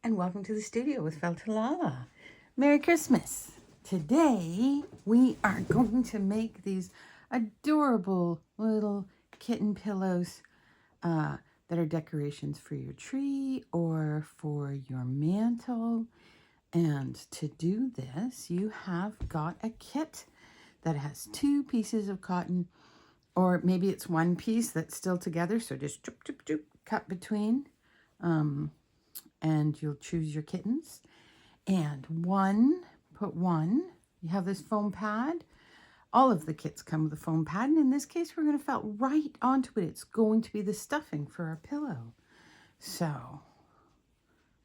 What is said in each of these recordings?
and welcome to the studio with Feltalala. Merry Christmas! Today we are going to make these adorable little kitten pillows that are decorations for your tree or for your mantle. And to do this, you have got a kit that has 2 pieces of cotton, or maybe it's 1 piece that's still together, so just cut between. And you'll choose your kittens. And put one, you have this foam pad. All of the kits come with a foam pad, and in this case, we're going to felt right onto it. It's going to be the stuffing for our pillow. So,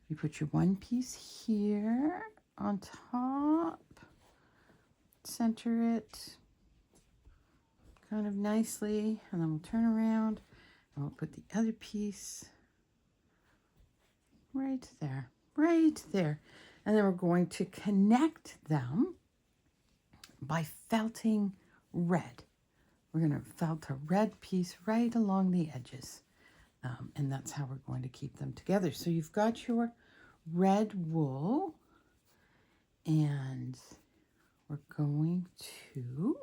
you put your 1 piece here on top, center it kind of nicely, and then we'll turn around, and we'll put the other piece right there. And then we're going to connect them by felting red. We're going to felt a red piece right along the edges. And that's how we're going to keep them together. So you've got your red wool, and we're going to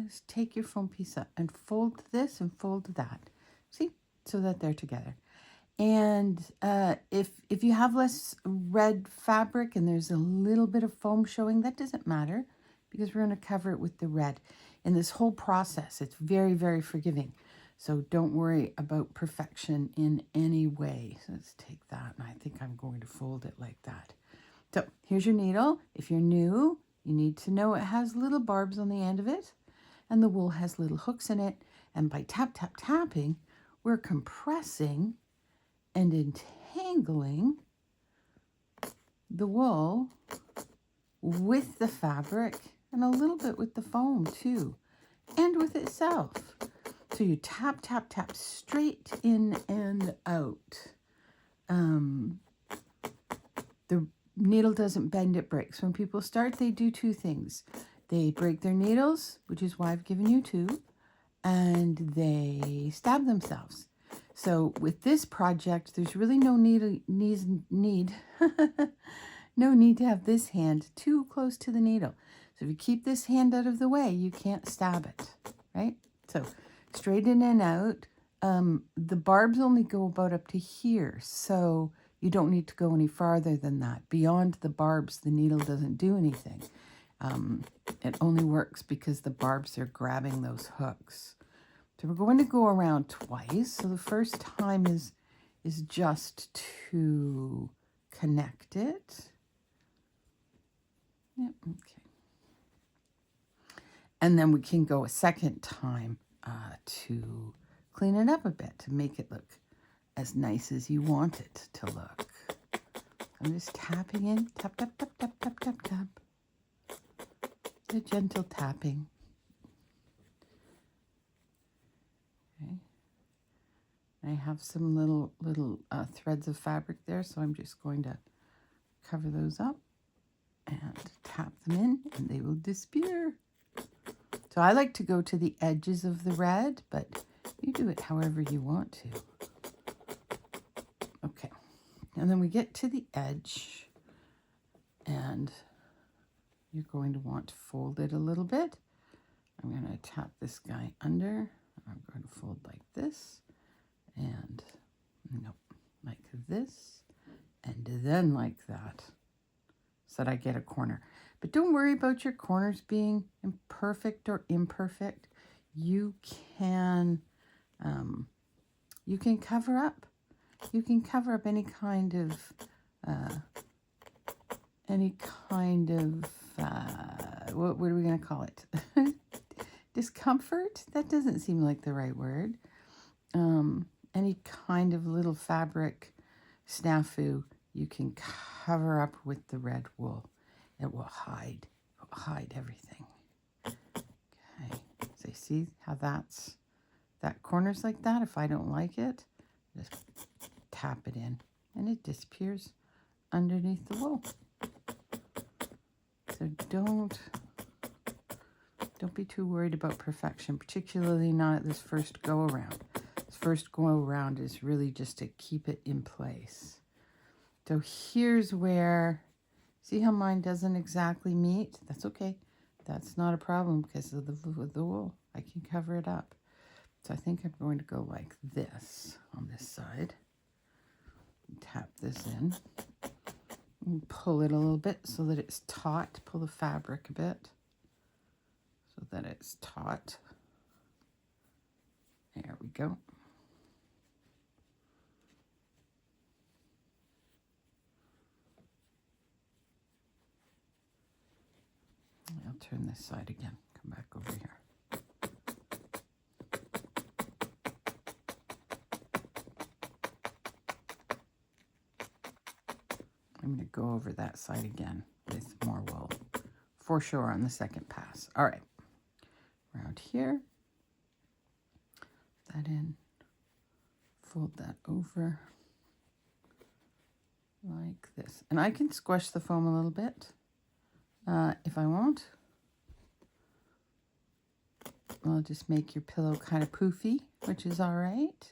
just take your foam piece up and fold this and fold that. See? So that they're together. And if you have less red fabric and there's a little bit of foam showing, that doesn't matter because we're going to cover it with the red. In this whole process, it's very, very forgiving. So don't worry about perfection in any way. So let's take that, and I think I'm going to fold it like that. So here's your needle. If you're new, you need to know it has little barbs on the end of it, and the wool has little hooks in it. And by tapping, we're compressing and entangling the wool with the fabric and a little bit with the foam too, and with itself. So you tap straight in and out. The needle doesn't bend, it breaks. When people start, they do 2 things. They break their needles, which is why I've given you 2, and they stab themselves. So with this project, there's really no need no need to have this hand too close to the needle. So if you keep this hand out of the way, you can't stab it, right? So straight in and out. The barbs only go about up to here, so you don't need to go any farther than that. Beyond the barbs, the needle doesn't do anything. It only works because the barbs are grabbing those hooks. So we're going to go around twice. So the first time is just to connect it. Yep, okay. And then we can go a second time to clean it up a bit to make it look as nice as you want it to look. I'm just tapping in, tap. A gentle tapping. I have some little threads of fabric there, so I'm just going to cover those up and tap them in, and they will disappear. So I like to go to the edges of the red, but you do it however you want to. Okay, and then we get to the edge, and you're going to want to fold it a little bit. I'm going to tap this guy under. I'm going to fold like this. And nope, like this, and then like that, so that I get a corner. But don't worry about your corners being perfect or imperfect. You can cover up. You can cover up any kind of what are we going to call it? Discomfort? That doesn't seem like the right word. Any kind of little fabric snafu, you can cover up with the red wool. It will hide everything. Okay, so you see how that corner's like that? If I don't like it, just tap it in, and it disappears underneath the wool. So don't be too worried about perfection, particularly not at this first go around. First go around is really just to keep it in place. So here's where, see how mine doesn't exactly meet? That's okay. That's not a problem because of the wool. I can cover it up. So I think I'm going to go like this on this side. Tap this in. And pull it a little bit so that it's taut. Pull the fabric a bit so that it's taut. There we go. I'll turn this side again. Come back over here. I'm going to go over that side again with more wool for sure on the second pass. All right, around here, that in, fold that over like this. And I can squish the foam a little bit if I want. I'll just make your pillow kind of poofy, which is all right.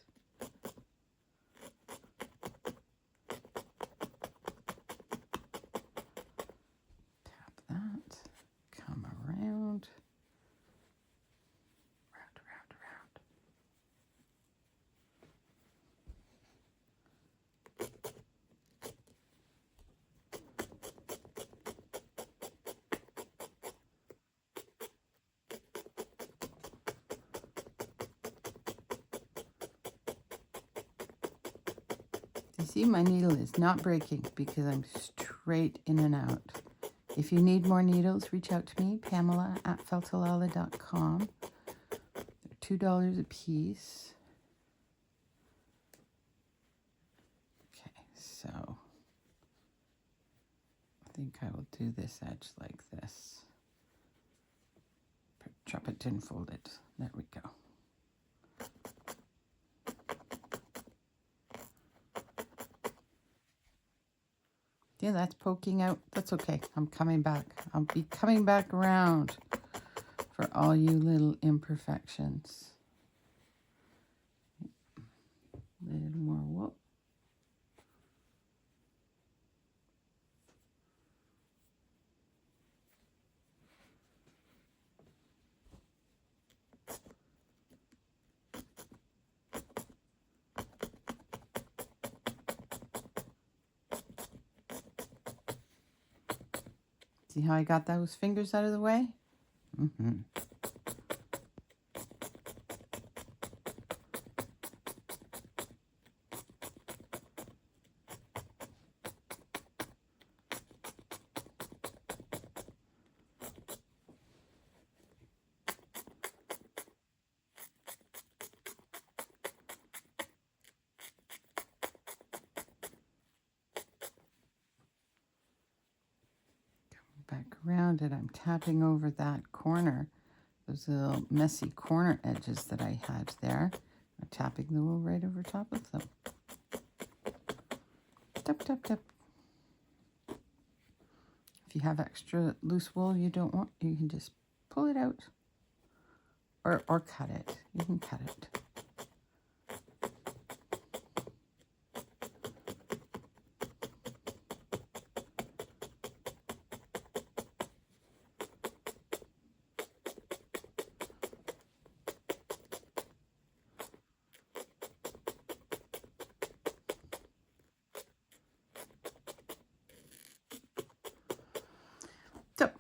Tap that, come around, round, round, round. You see, my needle is not breaking because I'm straight in and out. If you need more needles, reach out to me, Pamela@feltalala.com. They're $2 a piece. Okay, so I think I will do this edge like this. Drop it and fold it. There we go. Yeah, that's poking out. That's okay. I'm coming back. I'll be coming back around for all you little imperfections. A little more wool. See how I got those fingers out of the way? Mm-hmm. Back around it, I'm tapping over that corner, those little messy corner edges that I had there. I'm tapping the wool right over top of them. Tap, tap, tap. If you have extra loose wool you don't want, you can just pull it out or cut it. You can cut it. So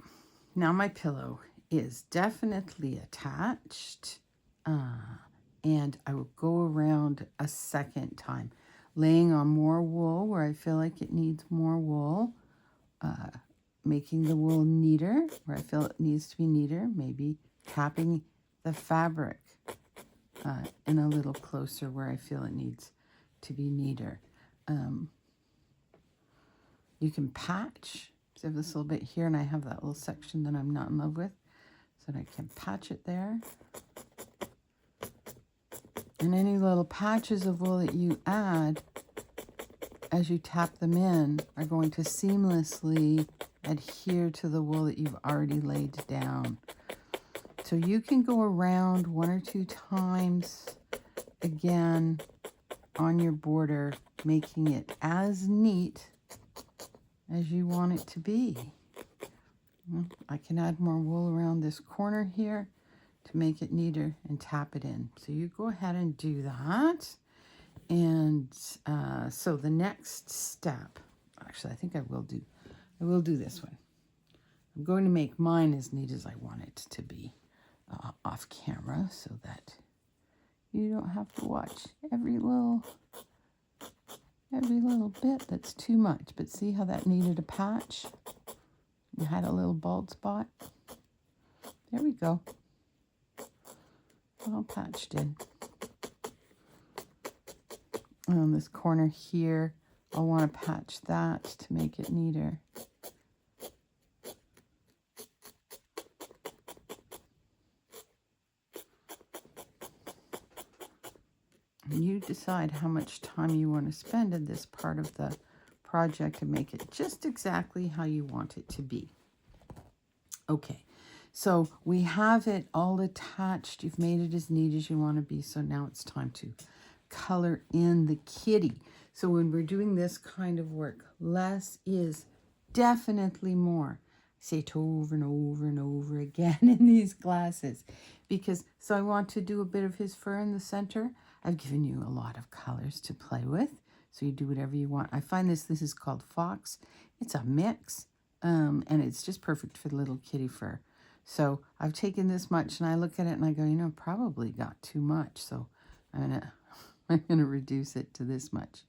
now my pillow is definitely attached, and I will go around a second time, laying on more wool where I feel like it needs more wool, making the wool neater where I feel it needs to be neater, maybe tapping the fabric in a little closer where I feel it needs to be neater. You can patch. So I have this little bit here, and I have that little section that I'm not in love with, so that I can patch it there. And any little patches of wool that you add as you tap them in are going to seamlessly adhere to the wool that you've already laid down. So you can go around 1 or 2 times again on your border, making it as neat as you want it to be. I can add more wool around this corner here to make it neater and tap it in. So you go ahead and do that. And so the next step, actually I think I will do this one. I'm going to make mine as neat as I want it to be off camera so that you don't have to watch every little bit that's too much. But see how that needed a patch? You had a little bald spot. There we go. All patched in. On this corner here, I'll want to patch that to make it neater. And you decide how much time you want to spend in this part of the project and make it just exactly how you want it to be. Okay, so we have it all attached. You've made it as neat as you want to be. So now it's time to color in the kitty. So when we're doing this kind of work, less is definitely more. I say it over and over and over again in these classes because so I want to do a bit of his fur in the center. I've given you a lot of colors to play with, so you do whatever you want. I find this is called Fox. It's a mix, and it's just perfect for the little kitty fur. So I've taken this much, and I look at it and I go, you know, probably got too much. So I'm gonna reduce it to this much,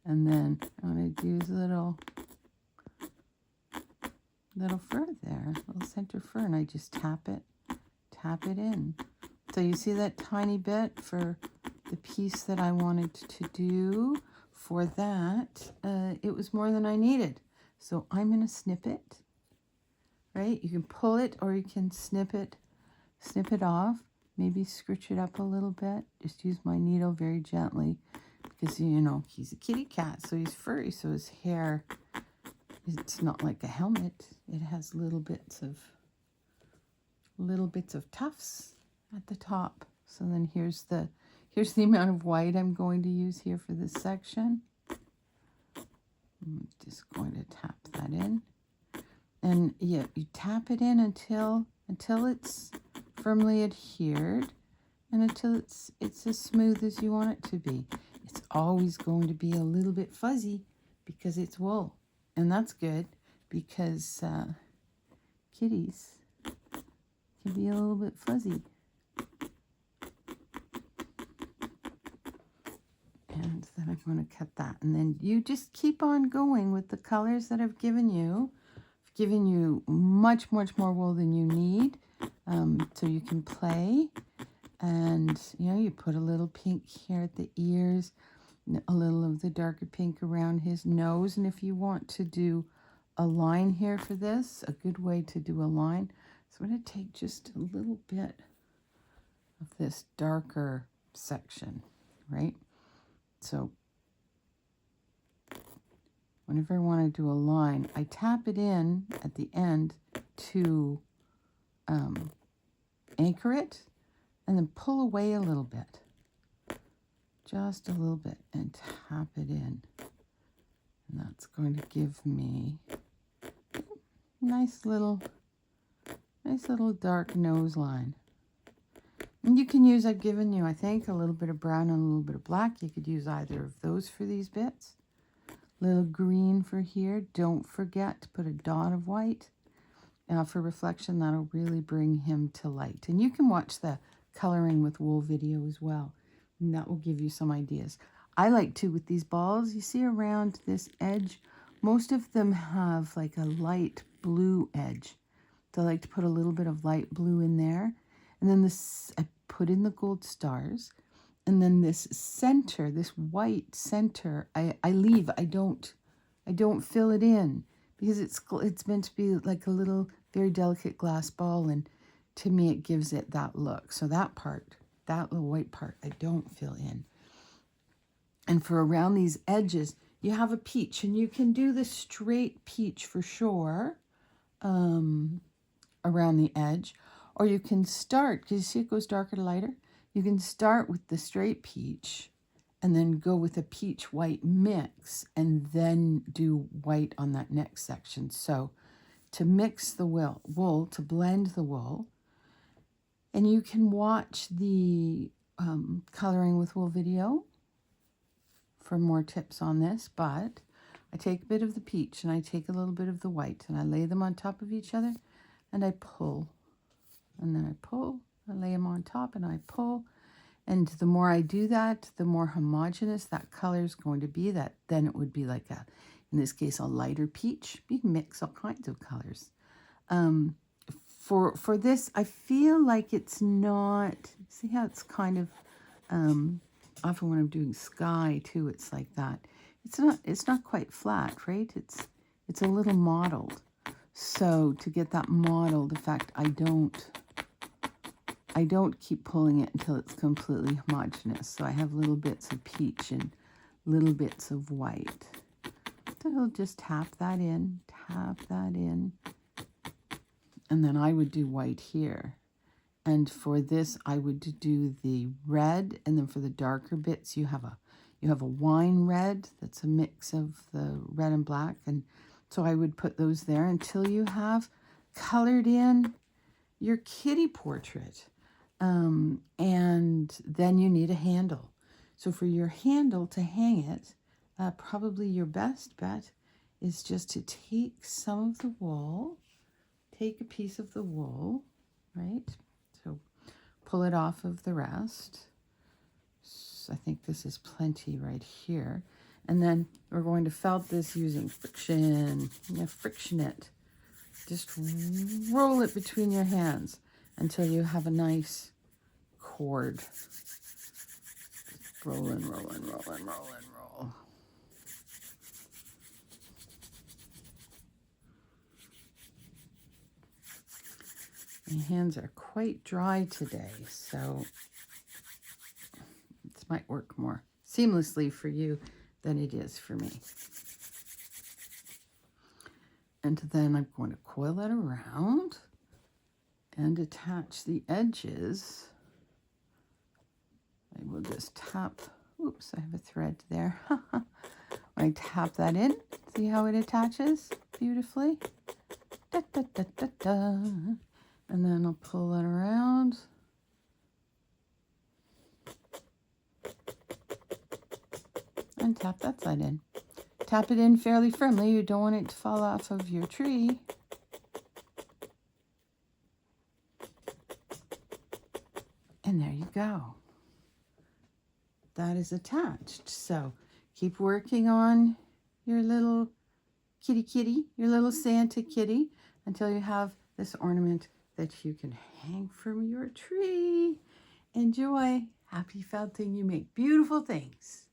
and then I'm gonna do a little fur there, little center fur, and I just tap it in. So you see that tiny bit for the piece that I wanted to do. For that, it was more than I needed. So I'm going to snip it, right? You can pull it or you can snip it off. Maybe scritch it up a little bit. Just use my needle very gently because, you know, he's a kitty cat, so he's furry, so his hair, it's not like a helmet. It has little bits of tufts at the top. So then here's the amount of white I'm going to use here for this section. I'm just going to tap that in. And yeah, you tap it in until it's firmly adhered and until it's as smooth as you want it to be. It's always going to be a little bit fuzzy because it's wool. And that's good because kitties can be a little bit fuzzy. And then I'm going to cut that. And then you just keep on going with the colors that I've given you. I've given you much, much more wool than you need. So you can play. And, you know, you put a little pink here at the ears. A little of the darker pink around his nose. And if you want to do a line here for this, a good way to do a line. So I'm going to take just a little bit of this darker section, right? So whenever I want to do a line, I tap it in at the end to anchor it and then pull away a little bit. Just a little bit and tap it in. And that's going to give me a nice little dark nose line. And you can use, I've given you, I think, a little bit of brown and a little bit of black. You could use either of those for these bits. Little green for here. Don't forget to put a dot of white for reflection. That'll really bring him to light. And you can watch the coloring with wool video as well. And that will give you some ideas. I like to, with these balls, you see around this edge, most of them have like a light blue edge. So I like to put a little bit of light blue in there. And then this, I put in the gold stars. And then this center, this white center, I leave. I don't fill it in because it's meant to be like a little very delicate glass ball. And to me, it gives it that look. So that part, that little white part, I don't fill in. And for around these edges, you have a peach. And you can do the straight peach for sure around the edge. Or you can start, because you see it goes darker to lighter. You can start with the straight peach and then go with a peach white mix and then do white on that next section. So to mix the wool, to blend the wool, and you can watch the coloring with wool video for more tips on this, but I take a bit of the peach and I take a little bit of the white and I lay them on top of each other and I pull, and then I pull, I lay them on top and I pull. And the more I do that, the more homogeneous that color is going to be. That then it would be like a, in this case, a lighter peach. You can mix all kinds of colors. For this, I feel like it's not, see how it's kind of, often when I'm doing sky too, it's like that. It's not quite flat, right? It's a little mottled. So to get that mottled effect, I don't keep pulling it until it's completely homogeneous. So I have little bits of peach and little bits of white. So I'll just tap that in, and then I would do white here. And for this, I would do the red, and then for the darker bits, you have a wine red that's a mix of the red and black, and so I would put those there until you have colored in your kitty portrait. And then you need a handle. So for your handle to hang it, probably your best bet is just to take some of the wool, take a piece of the wool, right? So pull it off of the rest. So I think this is plenty right here. And then we're going to felt this using friction. Friction it. Just roll it between your hands until you have a nice cord. Roll and roll and roll and roll and roll. My hands are quite dry today, so this might work more seamlessly for you than it is for me. And then I'm going to coil that around and attach the edges. I will just tap, oops, I have a thread there. I tap that in, see how it attaches beautifully? Da, da, da, da, da. And then I'll pull it around. And tap that side in. Tap it in fairly firmly. You don't want it to fall off of your tree. And there you go. That is attached. So keep working on your little kitty, your little Santa kitty, until you have this ornament that you can hang from your tree. Enjoy. Happy felting. You make beautiful things.